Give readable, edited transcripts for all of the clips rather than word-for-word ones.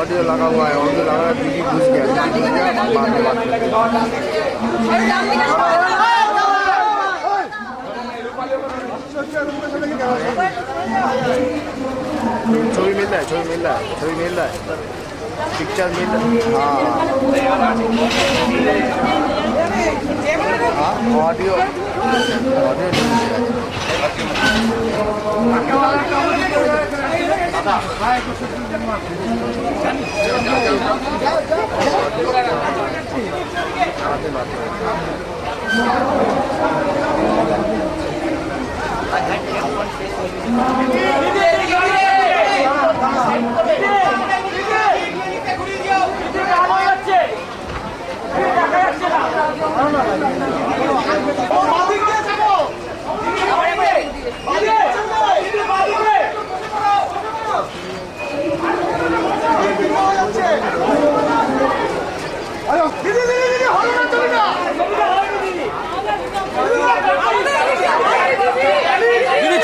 Audio लगा हुआ है, ऑडियो लगा है, दीदी घुस गया बाद में बात छवि मिल रहा है, छवि मिल रहा है, छवि मिल रहा है, पिक्चर मिल रहा है। हाँ ऑडियो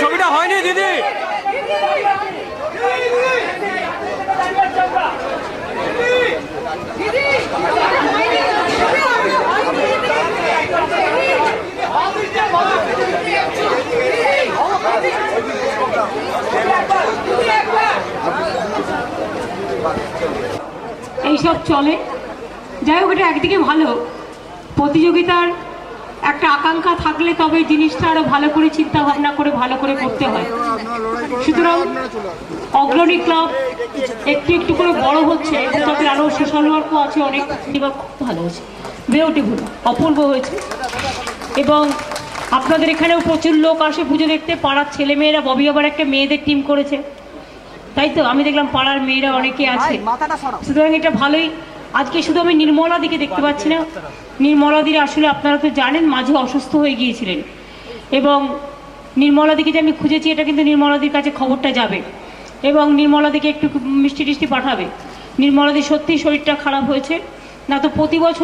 ছবিটা হয়নি দিদি। এইসব চলে, যাই হোক এটা একদিকে ভালো, প্রতিযোগিতার একটা আকাঙ্ক্ষা থাকলে তবে জিনিসটা আরো ভালো করে চিন্তা ভাবনা করে ভালো করে করতে হয়। সুতরাং অগ্রণী ক্লাব একটু একটু করে বড় হচ্ছে, তবে আরো সোশ্যাল ওয়ার্কও আছে অনেক, খুব ভালো হয়েছে, বিউটিফুল, অপূর্ব হয়েছে। এবং আপনাদের এখানেও প্রচুর লোক আসে পুজো দেখতে, পাড়ার ছেলেমেয়েরা, ববি আবার একটা মেয়েদের টিম করেছে, তাই তো আমি দেখলাম পাড়ার মেয়েরা অনেকে আছে, সুতরাং এটা ভালোই। আজকে শুধু আমি নির্মলা দিকে দেখতে পাচ্ছি না, নির্মলা দির আসলে আপনারা তো জানেন মাঝে অসুস্থ হয়ে গিয়েছিলেন, এবং নির্মলা দিকে যে আমি খুঁজেছি এটা কিন্তু নির্মলা দির কাছে খবরটা যাবে, এবং নির্মলা দিকে একটু মিষ্টি টিষ্টি পাঠাবে। নির্মলা দির সত্যিই শরীরটা খারাপ হয়েছে, না তো প্রতি বছর